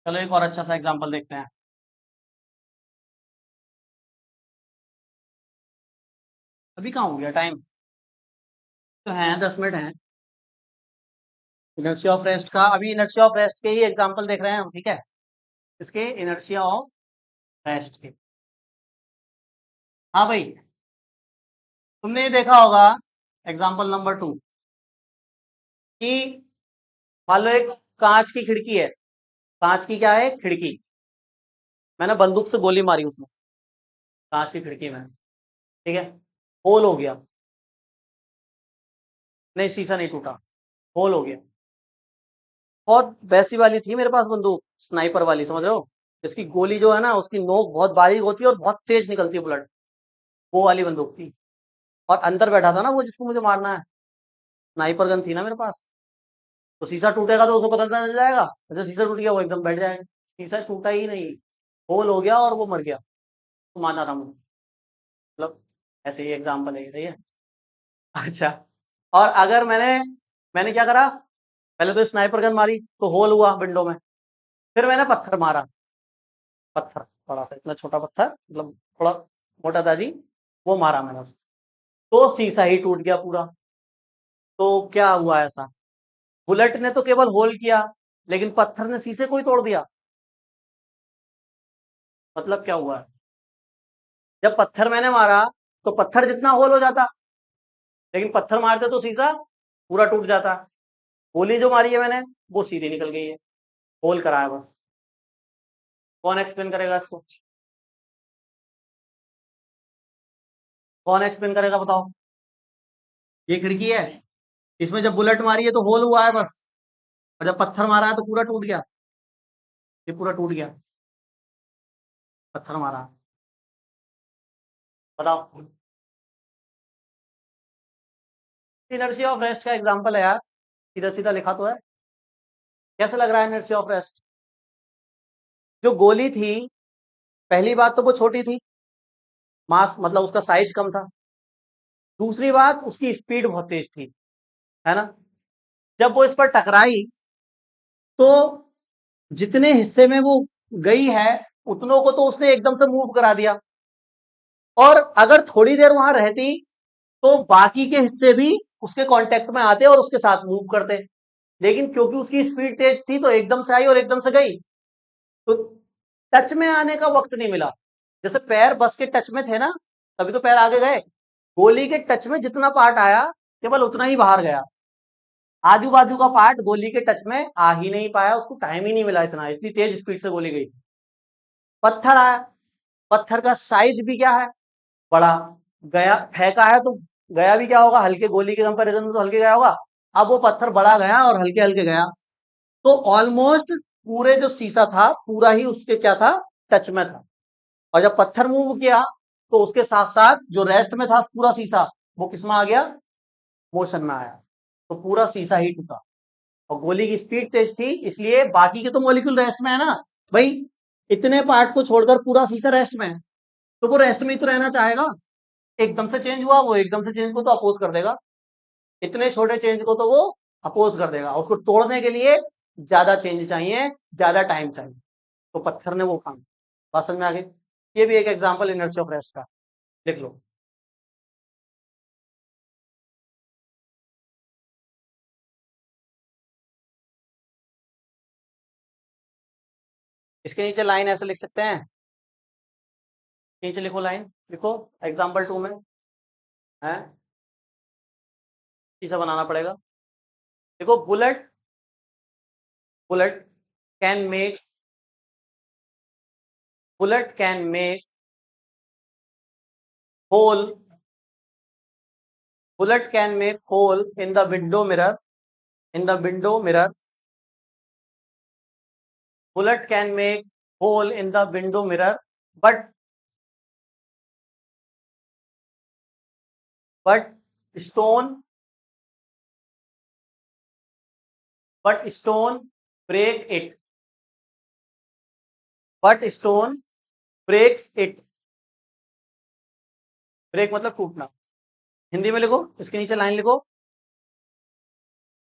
चलो एक और अच्छा सा एग्जांपल देखते हैं। अभी कहाँ हो गया टाइम, तो है 10 मिनट है। इनर्शिया ऑफ रेस्ट का, अभी इनर्शिया ऑफ रेस्ट के ही एग्जांपल देख रहे हैं हम, ठीक है। इसके इनर्शिया ऑफ रेस्ट के, हाँ भाई, तुमने ये देखा होगा एग्जांपल नंबर 2 कि मान लो एक कांच की खिड़की है, कांच की क्या है, खिड़की। मैंने बंदूक से गोली मारी उसमें, कांच की खिड़की में, ठीक है। होल हो गया, नहीं शीशा नहीं टूटा, होल हो गया। बहुत वैसी वाली थी मेरे पास बंदूक, स्नाइपर वाली, समझ रहे हो, जिसकी गोली जो है ना उसकी नोक बहुत बारीक होती है और बहुत तेज निकलती है बुलेट, वो वाली बंदूक थी। और अंदर बैठा था ना वो जिसको मुझे मारना है, स्नाइपर गन थी ना मेरे पास। तो शीशा टूटेगा तो उसको पता चल जाएगा, जब शीशा टूट गया वो एकदम बैठ जाएगा। शीशा टूटा ही नहीं, होल हो गया और वो मर गया, तो माना रहा मुझे, मतलब ऐसे ही एग्जाम्पल है, सही है। अच्छा, और अगर मैंने मैंने क्या करा, पहले तो स्नाइपर गन मारी तो होल हुआ विंडो में, फिर मैंने पत्थर मारा, पत्थर थोड़ा सा इतना छोटा पत्थर, मतलब थोड़ा मोटा था जी, वो मारा मैंने उसको, तो शीशा ही टूट गया पूरा। तो क्या हुआ ऐसा, बुलेट ने तो केवल होल किया, लेकिन पत्थर ने शीशे को ही तोड़ दिया। मतलब क्या हुआ, जब पत्थर मैंने मारा तो पत्थर जितना होल हो जाता, लेकिन पत्थर मारते तो शीशा पूरा टूट जाता। गोली जो मारी है मैंने वो सीधी निकल गई है, होल कराया बस। कौन एक्सप्लेन करेगा इसको, कौन एक्सप्लेन करेगा बताओ। ये खिड़की है, इसमें जब बुलेट मारी है तो होल हुआ है बस, और जब पत्थर मारा है तो पूरा टूट गया, ये पूरा टूट गया, पत्थर मारा। बताओ, इनर्शिया ऑफ रेस्ट का एग्जांपल है यार, सीधा सीधा लिखा तो है। कैसे लग रहा है इनर्शिया ऑफ रेस्ट। जो गोली थी, पहली बात तो वो छोटी थी, मास मतलब उसका साइज कम था। दूसरी बात उसकी स्पीड बहुत तेज थी, है ना। जब वो इस पर टकराई तो जितने हिस्से में वो गई है उतनों को तो उसने एकदम से मूव करा दिया, और अगर थोड़ी देर वहां रहती तो बाकी के हिस्से भी उसके कांटेक्ट में आते और उसके साथ मूव करते। लेकिन क्योंकि उसकी स्पीड तेज थी तो एकदम से आई और एकदम से गई, तो टच में आने का वक्त नहीं मिला। जैसे पैर बस के टच में थे ना, तभी तो पैर आगे गए। गोली के टच में जितना पार्ट आया केवल उतना ही बाहर गया, आजू बाजू का पार्ट गोली के टच में आ ही नहीं पाया, उसको टाइम ही नहीं मिला, इतना इतनी तेज स्पीड से गोली गई। पत्थर आया, पत्थर का साइज भी क्या है, बड़ा, गया फेंका है तो गया भी क्या होगा, हल्के, गोली के कंपैरिजन में तो हल्के गया होगा। अब वो पत्थर बड़ा गया और हल्के हल्के गया, तो ऑलमोस्ट पूरे जो शीशा था पूरा ही उसके क्या था, टच में था। और जब पत्थर मूव किया तो उसके साथ साथ जो रेस्ट में था पूरा शीशा, वो किसमें आ गया, मोशन में आया, तो पूरा शीशा ही टूटा। और गोली की स्पीड तेज थी इसलिए बाकी के तो मॉलिक्यूल रेस्ट में है ना भाई, इतने पार्ट को छोड़कर पूरा शीशा रेस्ट में है, तो वो रेस्ट में ही तो रहना चाहेगा। एकदम से चेंज हुआ, वो एकदम से चेंज को तो अपोज कर देगा, इतने छोटे चेंज को तो वो अपोज कर देगा, उसको तोड़ने के लिए ज्यादा चेंज चाहिए, ज्यादा टाइम चाहिए, तो पत्थर ने वो काम, बात समझ में आ गई। ये भी एक एग्जांपल इनर्शिया ऑफ रेस्ट का, लिख लो। इसके नीचे लाइन ऐसे लिख सकते हैं, नीचे लिखो लाइन, लिखो एग्जाम्पल 2 में है, इसे बनाना पड़ेगा। देखो bullet, bullet can make, bullet can make hole, bullet can make hole in the window mirror, in the window mirror, bullet can make hole in the window mirror, but but stone, but stone break it, but stone breaks it, break मतलब टूटना। हिंदी में लिखो, इसके नीचे लाइन लिखो,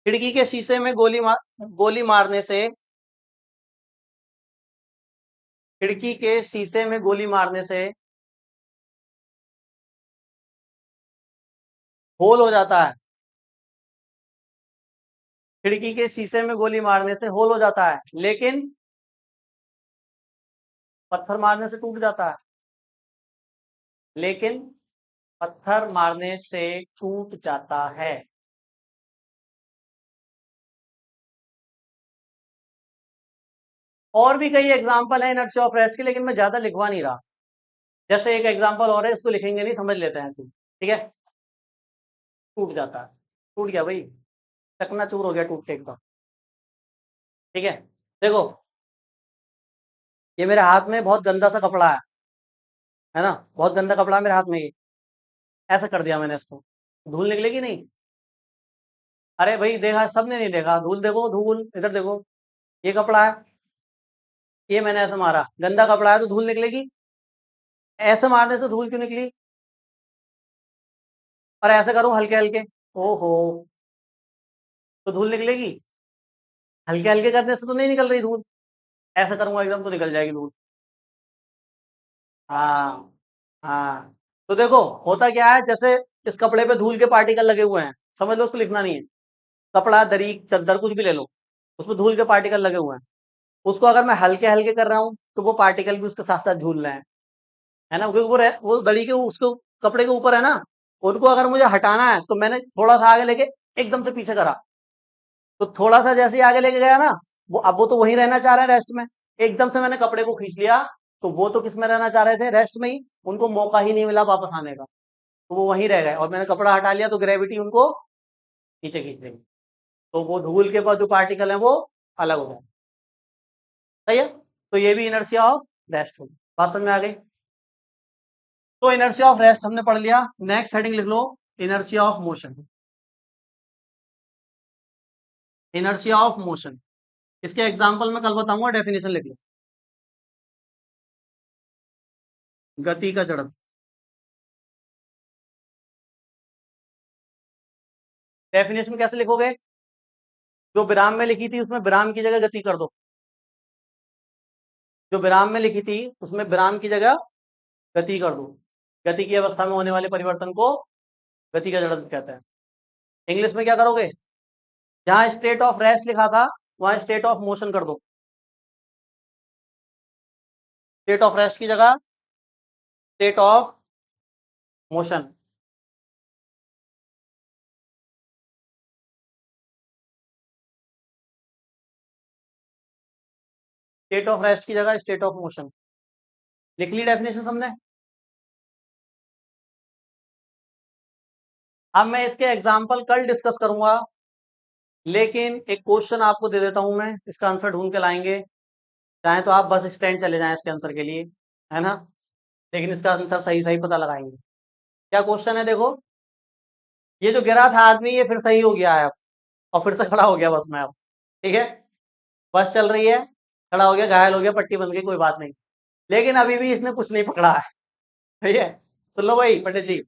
खिड़की के शीशे में गोली मारने से, खिड़की के शीशे में गोली मारने से होल हो जाता है, खिड़की के शीशे में गोली मारने से होल हो जाता है, लेकिन पत्थर मारने से टूट जाता है, लेकिन पत्थर मारने से टूट जाता है। और भी कई एग्जांपल है इनर्शिया ऑफ रेस्ट के, लेकिन मैं ज्यादा लिखवा नहीं रहा। जैसे एक एग्जांपल और है, उसको लिखेंगे नहीं, समझ लेते हैं ऐसे, ठीक है। टूट जाता है, टूट गया भाई, चकनाचूर हो गया टूट के एकदम, ठीक है। देखो ये मेरे हाथ में बहुत गंदा सा कपड़ा है ना, बहुत गंदा कपड़ा है मेरे हाथ में, ये ऐसा कर दिया मैंने इसको, धूल निकलेगी नहीं? अरे भाई देखा, सबने नहीं देखा, धूल देखो, धूल इधर देखो, ये कपड़ा है, ये मैंने ऐसा मारा, गंदा कपड़ा है तो धूल निकलेगी? ऐसे मारने से धूल क्यों निकली? और ऐसे करूं हल्के हल्के, ओहो, तो धूल निकलेगी? हल्के हल्के करने से तो नहीं निकल रही धूल, ऐसा करूंगा एकदम तो निकल जाएगी धूल। हाँ, हाँ। तो देखो होता क्या है, जैसे इस कपड़े पे धूल के पार्टिकल लगे हुए हैं, समझ लो, उसको लिखना नहीं है, कपड़ा, दरी, चद्दर, कुछ भी ले लो, उसमें धूल के पार्टिकल लगे हुए हैं, उसको अगर मैं हल्के हल्के कर रहा हूँ तो वो पार्टिकल भी उसके साथ साथ झूल रहे हैं, है ना, क्योंकि वो दरी के उसको कपड़े के ऊपर है ना, उनको अगर मुझे हटाना है तो मैंने थोड़ा सा आगे लेके एकदम से पीछे करा, तो थोड़ा सा जैसे ही आगे लेके गया ना, वो अब वो तो वहीं रहना चाह रहे हैं रेस्ट में, एकदम से मैंने कपड़े को खींच लिया, तो वो तो किस में रहना चाह रहे थे, रेस्ट में ही, उनको मौका ही नहीं मिला वापस आने का, तो वो वहीं रह गए, और मैंने कपड़ा हटा लिया तो ग्रेविटी उनको नीचे खींच लेगी, तो वो धूल के बाद जो पार्टिकल है वो अलग हो गए। सही है, तो ये भी इनर्शिया ऑफ रेस्ट होगी, बात समझ में आ गई। तो इनर्शिया ऑफ रेस्ट हमने पढ़ लिया, नेक्स्ट हेडिंग लिख लो, inertia of motion, inertia of motion, इसके एग्जांपल मैं कल बताऊंगा, डेफिनेशन लिख लो, गति का जड़त्व, डेफिनेशन कैसे लिखोगे, जो विराम में लिखी थी उसमें विराम की जगह गति कर दो, जो विराम में लिखी थी उसमें विराम की जगह गति कर दो, गति की अवस्था में होने वाले परिवर्तन को गति का जड़त्व कहते हैं। इंग्लिश में क्या करोगे, जहां स्टेट ऑफ रेस्ट लिखा था वहां स्टेट ऑफ मोशन कर दो, स्टेट ऑफ रेस्ट की जगह state of motion, state of rest की जगह स्टेट ऑफ मोशन, लिख ली डेफिनेशन हमने। अब मैं इसके एग्जाम्पल कल डिस्कस करूंगा, लेकिन एक क्वेश्चन आपको दे देता हूं मैं, इसका आंसर ढूंढ के लाएंगे, चाहे तो आप बस स्टैंड चले जाएं इसके आंसर के लिए, है ना, लेकिन इसका आंसर सही सही पता लगाएंगे। क्या क्वेश्चन है देखो, ये जो गिरा था आदमी ये फिर सही हो गया है अब, और फिर से खड़ा हो गया बस में अब, ठीक है, बस चल रही है, खड़ा हो गया, घायल हो गया, पट्टी बन गई, कोई बात नहीं, लेकिन अभी भी इसने कुछ नहीं पकड़ा है, ठीक है। सुन लो भाई पंडित जी,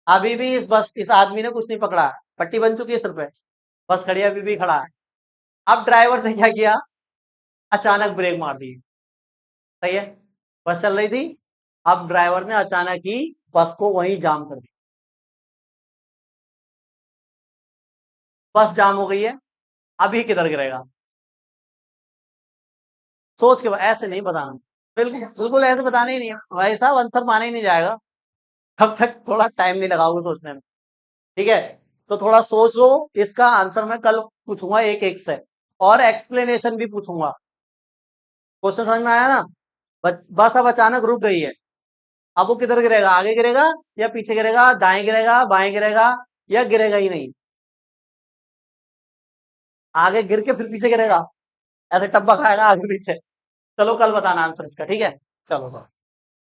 अभी भी इस आदमी ने कुछ नहीं पकड़ा है, पट्टी बन चुकी है सिर पे, बस खड़ी है, अभी भी खड़ा है। अब ड्राइवर ने क्या किया, अचानक ब्रेक मार दी, सही है, बस चल रही थी, अब ड्राइवर ने अचानक ही बस को वहीं जाम कर दिया, बस जाम हो गई है, अभी किधर गिरेगा, सोच के ऐसे नहीं बताना, बिल्कुल बिल्कुल ऐसे बताना ही नहीं है भाई साहब, आंसर माना ही नहीं जाएगा, तब तक थोड़ा टाइम नहीं लगाओगे सोचने में। ठीक है, तो थोड़ा सोच लो, इसका आंसर मैं कल पूछूंगा एक एक से, और एक्सप्लेनेशन भी पूछूंगा। क्वेश्चन समझ में आया ना? बस अब अचानक रुक गई है, अब वो किधर गिरेगा, आगे गिरेगा या पीछे गिरेगा, दाएं गिरेगा बाएं गिरेगा, या गिरेगा ही नहीं, आगे गिर के फिर पीछे गिरेगा, ऐसे टप्पा खाएगा आगे पीछे। चलो कल बताना आंसर इसका, ठीक है? चलो।